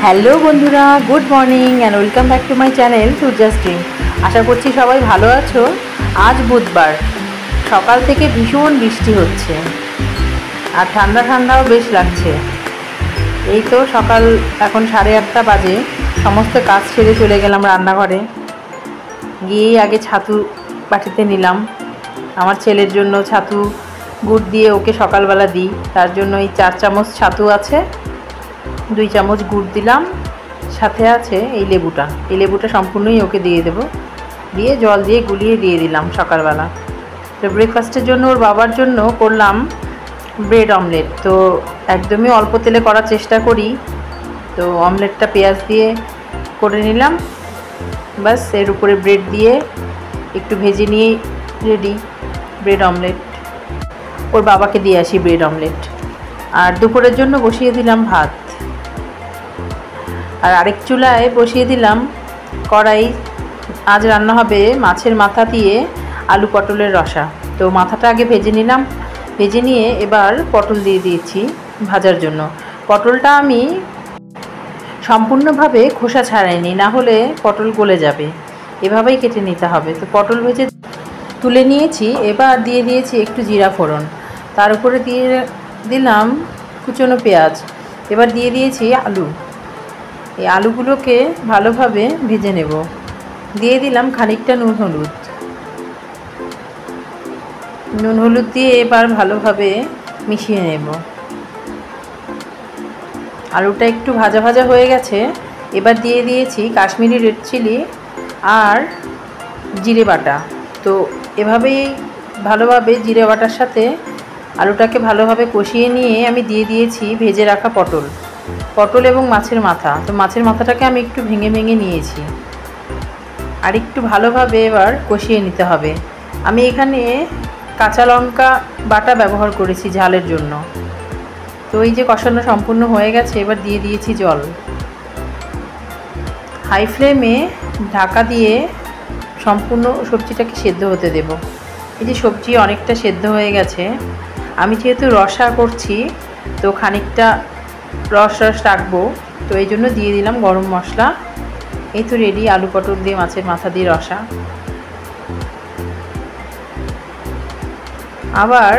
Hello বন্ধুরা, good morning and welcome back to my channel Surya's dream. আশা করছি সবাই ভালো আছো। আজ বুধবার, সকাল থেকে ভীষণ বৃষ্টি হচ্ছে আর ঠান্ডা ঠান্ডাও বেশ লাগছে। এই তো সকাল এখন 8:30 বাজে। সমস্ত কাজ ছেড়ে চলে গেলাম রান্নাঘরে। গিয়েই আগে ছাতু বাটিতে নিলাম। আমার ছেলের জন্য ছাতু গুড় দিয়ে ওকে সকালবেলা দিই, তার জন্য এই 4 চামচ ছাতু আছে, 2 চামচ গুড় দিলাম, সাথে আছে এই লেবুটা সম্পূর্ণই ওকে দিয়ে দেব। দিয়ে জল দিয়ে গুলিয়ে দিয়ে দিলাম সকালবেলা। তো ব্রেকফাস্টের জন্য ওর বাবার জন্য করলাম ব্রেড অমলেট। তো একদমই অল্প তেলে করার চেষ্টা করি। তো অমলেটটা পেঁয়াজ দিয়ে করে নিলাম, বাস এর উপরে ব্রেড দিয়ে একটু ভেজে নিয়ে রেডি ব্রেড অমলেট। ওর বাবাকে দিয়ে আসি ব্রেড অমলেট। আর দুপুরের জন্য বসিয়ে দিলাম ভাত। আর আরেক চুলায় বসিয়ে দিলাম কড়াই। আজ রান্না হবে মাছের মাথা দিয়ে আলু পটলের রসা। তো মাথাটা আগে ভেজে নিলাম, ভেজে নিয়ে এবার পটল দিয়ে দিয়েছি ভাজার জন্য। পটলটা আমি সম্পূর্ণভাবে খোসা ছাড়াইনি, না হলে পটল গলে যাবে, এভাবেই কেটে নিতে হবে। তো পটল ভেজে তুলে নিয়েছি। এবার দিয়ে দিয়েছি একটু জিরা ফোড়ন, তার উপরে দিয়ে দিলাম কুচনো পেঁয়াজ। এবার দিয়ে দিয়েছি আলু। এই আলুগুলোকে ভালোভাবে ভেজে নেব। দিয়ে দিলাম খানিকটা নুন হলুদ দিয়ে এবার ভালোভাবে মিশিয়ে নেব। আলুটা একটু ভাজা ভাজা হয়ে গেছে। এবার দিয়ে দিয়েছি কাশ্মীরি রেড চিলি আর জিরে বাটা। তো এভাবেই ভালোভাবে জিরে বাটার সাথে আলুটাকে ভালোভাবে কষিয়ে নিয়ে আমি দিয়ে দিয়েছি ভেজে রাখা পটল এবং মাছের মাথা। তো মাছের মাথাটাকে আমি একটু ভেঙে ভেঙে নিয়েছি। আর একটু ভালোভাবে এবার কষিয়ে নিতে হবে। আমি এখানে কাঁচা লঙ্কা বাটা ব্যবহার করেছি ঝালের জন্য। তো এই যে কষানো সম্পূর্ণ হয়ে গেছে, এবার দিয়ে দিয়েছি জল। হাই ফ্লেমে ঢাকা দিয়ে সম্পূর্ণ সবজিটাকে সেদ্ধ হতে দেব। এই যে সবজি অনেকটা সেদ্ধ হয়ে গেছে। আমি যেহেতু রসা করছি, তো খানিকটা রস রাখবো, তো এই জন্য দিয়ে দিলাম গরম মশলা। এই তো রেডি আলু পটল দিয়ে মাছের মাথা দিয়ে রসা। আবার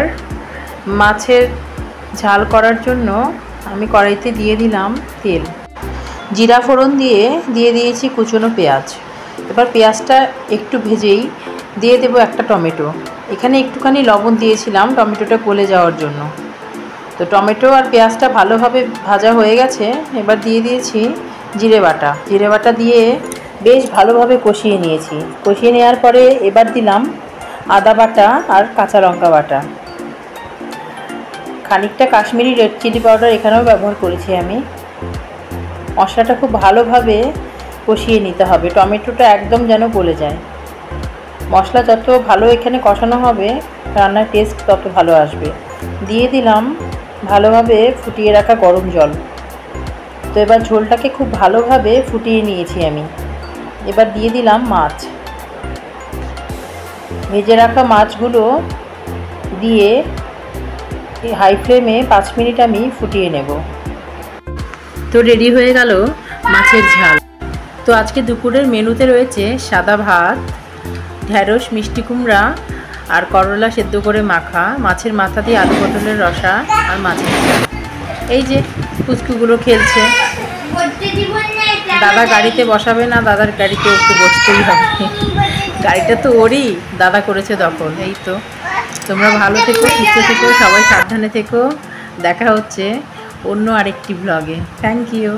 মাছের ঝাল করার জন্য আমি কড়াইতে দিয়ে দিলাম তেল, জিরা ফোড়ন দিয়ে দিয়েছি কুচনো পেঁয়াজ। এবার পেঁয়াজটা একটু ভেজেই দিয়ে দেব একটা টমেটো। এখানে একটুখানি লবণ দিয়েছিলাম টমেটোটা গলে যাওয়ার জন্য। তো টমেটো আর পেঁয়াজটা ভালোভাবে ভাজা হয়ে গেছে। এবার দিয়ে দিয়েছি জিরে বাটা দিয়ে বেশ ভালোভাবে কষিয়ে নিয়েছি। কষিয়ে নেওয়ার পরে এবার দিলাম আদা বাটা আর কাঁচা লঙ্কা বাটা। খানিকটা কাশ্মীরি রেড চিলি পাউডার এখানেও ব্যবহার করেছি আমি। মশলাটা খুব ভালোভাবে কষিয়ে নিতে হবে, টমেটোটা একদম যেন গলে যায়। মশলা যত ভালো এখানে কষানো হবে, রান্নার টেস্ট তত ভালো আসবে। দিয়ে দিলাম ভালোভাবে ফুটিয়ে রাখা গরম জল। তো এবার ঝোলটাকে খুব ভালোভাবে ফুটিয়ে নিয়েছি আমি। এবার দিয়ে দিলাম মাছ। ভেজে রাখা মাছগুলো দিয়ে হাই ফ্লেমে 5 মিনিট আমি ফুটিয়ে নেব। তো রেডি হয়ে গেল মাছের ঝাল। তো আজকে দুপুরের মেনুতে রয়েছে সাদা ভাত, ঢ্যাঁড়স, মিষ্টি কুমড়া আর করলা সেদ্ধ করে মাখা, মাছের মাথা দিয়ে আলু পটলের রসা আর মাছের ঝাল। এই যে পুচকুগুলো খেলছে। দাদা গাড়িতে বসাবে না, দাদার গাড়িতে একটু বসতেই হবে। গাড়িটা তো ওরই, দাদা করেছে দখল। এই তো, তোমরা ভালো থেকো, সুস্থ থেকো, সবাই সাবধানে থেকো। দেখা হচ্ছে অন্য আরেকটি ব্লগে। Thank you.